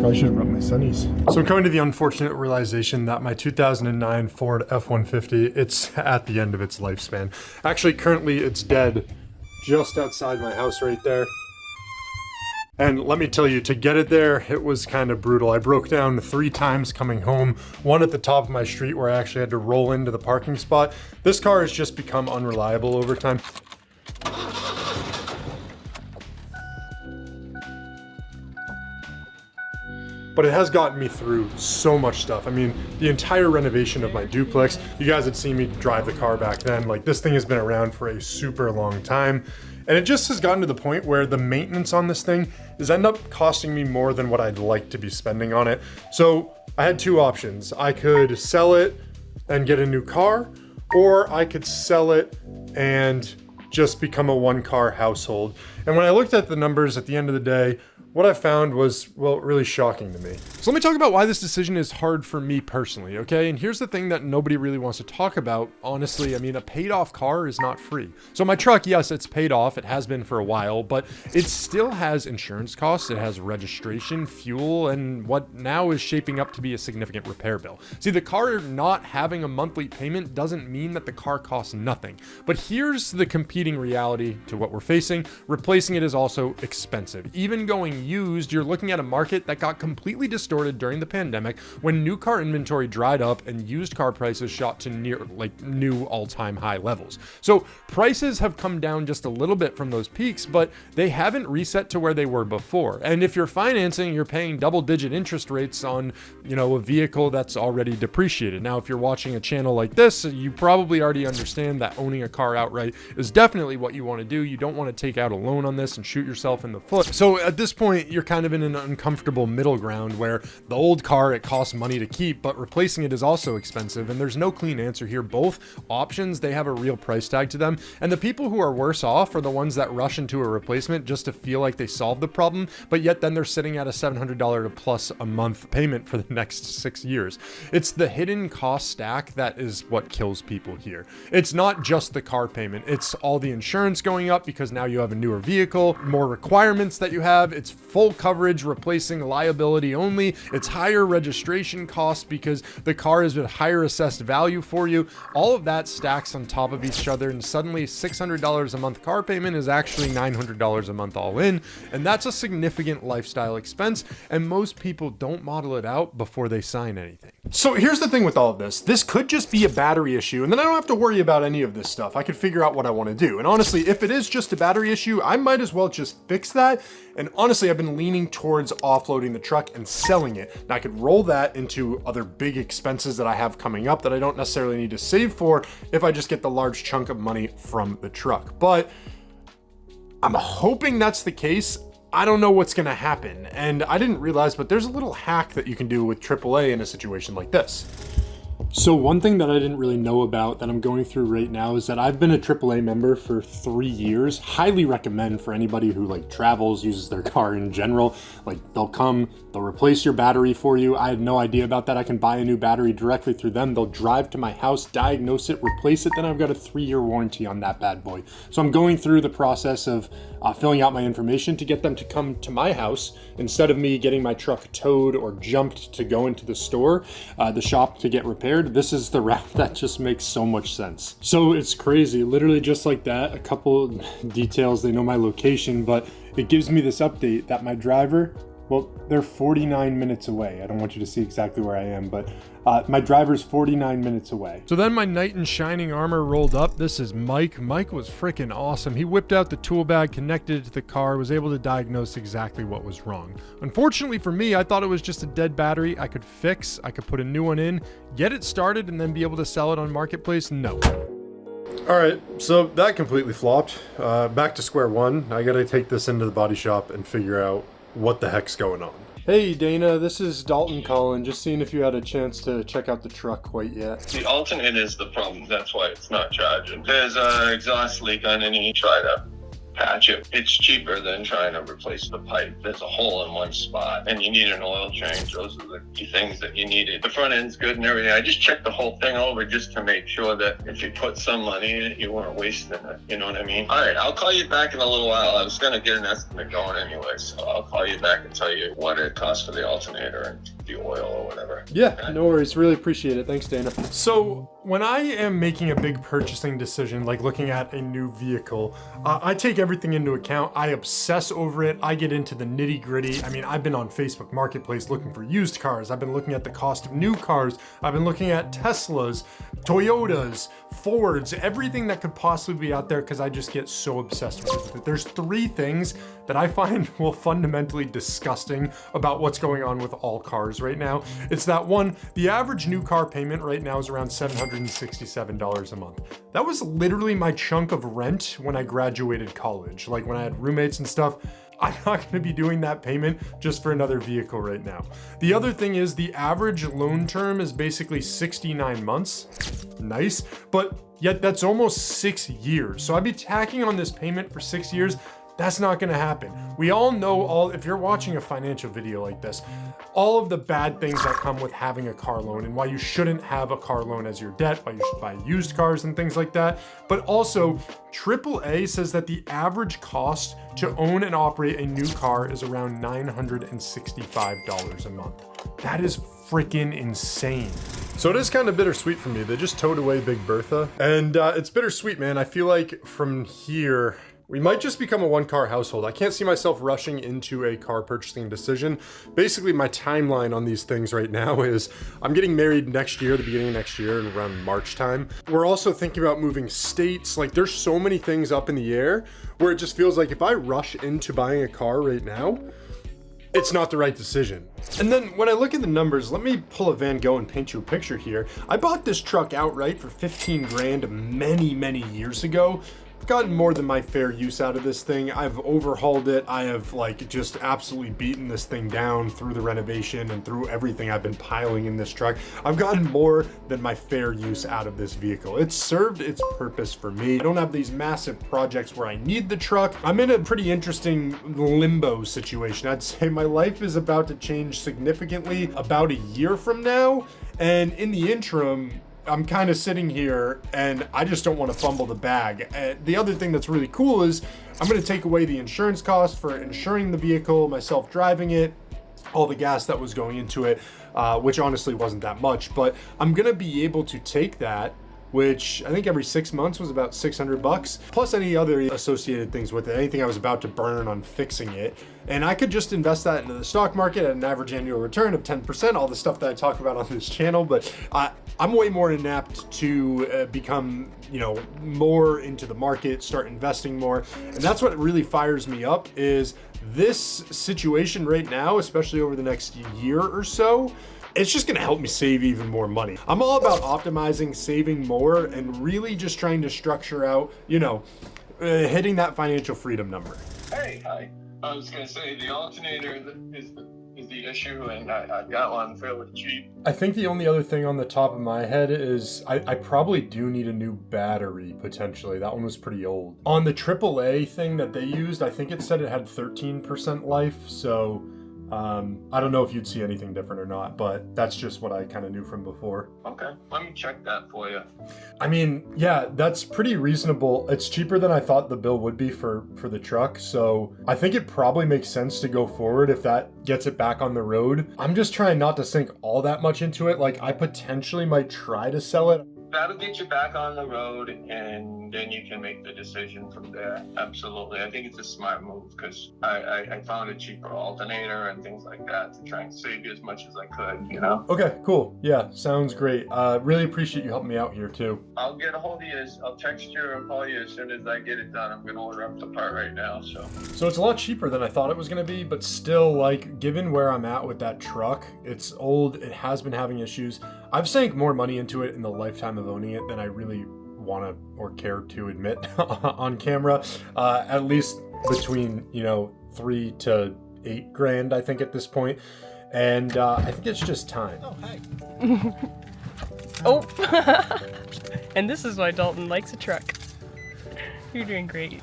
Probably should have brought my sunnies. So I'm coming to the unfortunate realization that my 2009 Ford F-150, it's at the end of its lifespan. Actually, currently it's dead just outside my house right there. And let me tell you, to get it there, it was kind of brutal. I broke down 3 times coming home, one at the top of my street where I actually had to roll into the parking spot. This car has just become unreliable over time. But it has gotten me through so much stuff. I mean, the entire renovation of my duplex, you guys had seen me drive the car back then. Like, this thing has been around for a super long time. And it just has gotten to the point where the maintenance on this thing is end up costing me more than what I'd like to be spending on it. So I had 2 options. I could sell it and get a new car, or I could sell it and just become a 1-car household. And when I looked at the numbers at the end of the day, what I found was, well, really shocking to me. So let me talk about why this decision is hard for me personally, okay? And here's the thing that nobody really wants to talk about. Honestly, I mean, a paid off car is not free. So my truck, yes, it's paid off. It has been for a while, but it still has insurance costs. It has registration, fuel, and what now is shaping up to be a significant repair bill. See, the car not having a monthly payment doesn't mean that the car costs nothing. But here's the competing reality to what we're facing. Replacing it is also expensive. Even going used, you're looking at a market that got completely distorted during the pandemic when new car inventory dried up and used car prices shot to near new all-time high levels. So prices have come down just a little bit from those peaks, but they haven't reset to where they were before. And if you're financing, you're paying double-digit interest rates on, a vehicle that's already depreciated. Now, if you're watching a channel like this, you probably already understand that owning a car outright is definitely what you want to do. You don't want to take out a loan on this and shoot yourself in the foot. So at this point, you're kind of in an uncomfortable middle ground where the old car, it costs money to keep, but replacing it is also expensive, and there's no clean answer here. Both options, they have a real price tag to them, and the people who are worse off are the ones that rush into a replacement just to feel like they solved the problem, but yet then they're sitting at a $700 plus a month payment for the next 6 years. It's the hidden cost stack that is what kills people here. It's not just the car payment, it's all the insurance going up because now you have a newer vehicle, more requirements that you have, it's full coverage replacing liability only, it's higher registration costs because the car is a higher assessed value for you. All of that stacks on top of each other, and suddenly $600 a month car payment is actually $900 a month all in, and that's a significant lifestyle expense, and most people don't model it out before they sign anything. So here's the thing with all of this. This could just be a battery issue, and then I don't have to worry about any of this stuff. I could figure out what I want to do. And honestly, if it is just a battery issue, I might as well just fix that. And honestly, I've been leaning towards offloading the truck and selling it. Now I could roll that into other big expenses that I have coming up that I don't necessarily need to save for if I just get the large chunk of money from the truck. But I'm hoping that's the case. I don't know what's gonna happen. And I didn't realize, but there's a little hack that you can do with AAA in a situation like this. So one thing that I didn't really know about that I'm going through right now is that I've been a AAA member for 3 years. Highly recommend for anybody who travels, uses their car in general. They'll come, they'll replace your battery for you. I had no idea about that. I can buy a new battery directly through them. They'll drive to my house, diagnose it, replace it. Then I've got a 3-year warranty on that bad boy. So I'm going through the process of filling out my information to get them to come to my house instead of me getting my truck towed or jumped to go into the store, the shop to get repaired. This is the route that just makes so much sense. So it's crazy, literally just like that. A couple details, they know my location, but it gives me this update that my driver, well, they're 49 minutes away. I don't want you to see exactly where I am, but my driver's 49 minutes away. So then my knight in shining armor rolled up. This is Mike. Mike was freaking awesome. He whipped out the tool bag, connected it to the car, was able to diagnose exactly what was wrong. Unfortunately for me, I thought it was just a dead battery I could fix. I could put a new one in, get it started, and then be able to sell it on Marketplace. No. All right, so that completely flopped. Back to square one. I gotta take this into the body shop and figure out what the heck's going on. Hey Dana, this is Dalton calling, just seeing if you had a chance to check out the truck quite yet. The alternate is the problem, that's why it's not charging. There's an exhaust leak on any tried up. patch it. It's cheaper than trying to replace the pipe. There's a hole in one spot and you need an oil change. Those are the key things that you needed. The front end's good and everything. I just checked the whole thing over just to make sure that if you put some money in it, you weren't wasting it. You know what I mean? All right, I'll call you back in a little while. I was going to get an estimate going anyway, so I'll call you back and tell you what it costs for the alternator and the oil or whatever. Yeah, okay? No worries. Really appreciate it. Thanks, Dana. So when I am making a big purchasing decision, like looking at a new vehicle, I take everything into account. I obsess over it. I get into the nitty gritty. I mean, I've been on Facebook Marketplace looking for used cars. I've been looking at the cost of new cars. I've been looking at Teslas, Toyotas, Fords, everything that could possibly be out there because I just get so obsessed with it. There's 3 things that I find well fundamentally disgusting about what's going on with all cars right now. It's that one, the average new car payment right now is around $767 a month. That was literally my chunk of rent when I graduated college. Like when I had roommates and stuff, I'm not going to be doing that payment just for another vehicle right now. The other thing is the average loan term is basically 69 months. Nice, but yet that's almost 6 years. So I'd be tacking on this payment for 6 years. That's not going to happen. We all know if you're watching a financial video like this, all of the bad things that come with having a car loan and why you shouldn't have a car loan as your debt, why you should buy used cars and things like that. But also, AAA says that the average cost to own and operate a new car is around $965 a month. That is freaking insane. So it is kind of bittersweet for me. They just towed away Big Bertha. And it's bittersweet, man. I feel like from here, we might just become a 1-car household. I can't see myself rushing into a car purchasing decision. Basically, my timeline on these things right now is I'm getting married next year, the beginning of next year, and around March time. We're also thinking about moving states. Like, there's so many things up in the air where it just feels like if I rush into buying a car right now, it's not the right decision. And then when I look at the numbers, let me pull a Van Gogh and paint you a picture here. I bought this truck outright for 15 grand many years ago. Gotten more than my fair use out of this thing. I've overhauled it. I have like just absolutely beaten this thing down through the renovation and through everything I've been piling in this truck. I've gotten more than my fair use out of this vehicle. It's served its purpose for me. I don't have these massive projects where I need the truck. I'm in a pretty interesting limbo situation. I'd say my life is about to change significantly about a year from now. And in the interim, I'm kind of sitting here and I just don't want to fumble the bag. The other thing that's really cool is I'm going to take away the insurance cost for insuring the vehicle, myself driving it, all the gas that was going into it, which honestly wasn't that much, but I'm going to be able to take that, which I think every 6 months was about $600, plus any other associated things with it, anything I was about to burn on fixing it. And I could just invest that into the stock market at an average annual return of 10%, all the stuff that I talk about on this channel. But I'm way more inapt to become, more into the market, start investing more. And that's what really fires me up is this situation right now, especially over the next year or so. It's just going to help me save even more money. I'm all about optimizing, saving more, and really just trying to structure out, hitting that financial freedom number. Hey, hi. I was going to say the alternator is the issue, and I got one fairly cheap. I think the only other thing on the top of my head is I probably do need a new battery, potentially. That one was pretty old. On the AAA thing that they used, I think it said it had 13% life, so I don't know if you'd see anything different or not, but that's just what I kind of knew from before. Okay, let me check that for you. I mean, yeah, that's pretty reasonable. It's cheaper than I thought the bill would be for the truck, so I think it probably makes sense to go forward if that gets it back on the road. I'm just trying not to sink all that much into it. Like, I potentially might try to sell it. That'll get you back on the road, and then you can make the decision from there. Absolutely. I think it's a smart move because I found a cheaper alternator and things like that to try and save you as much as I could, Okay, cool. Yeah, sounds great. Really appreciate you helping me out here too. I'll get a hold of you. I'll text you or call you as soon as I get it done. I'm going to order up the part right now. So it's a lot cheaper than I thought it was going to be, but still, like, given where I'm at with that truck, it's old. It has been having issues. I've sank more money into it in the lifetime of owning it than I really want to or care to admit on camera. At least between, $3 to $8 grand, I think, at this point. And I think it's just time. Oh, hey. Oh. And this is why Dalton likes a truck. You're doing great.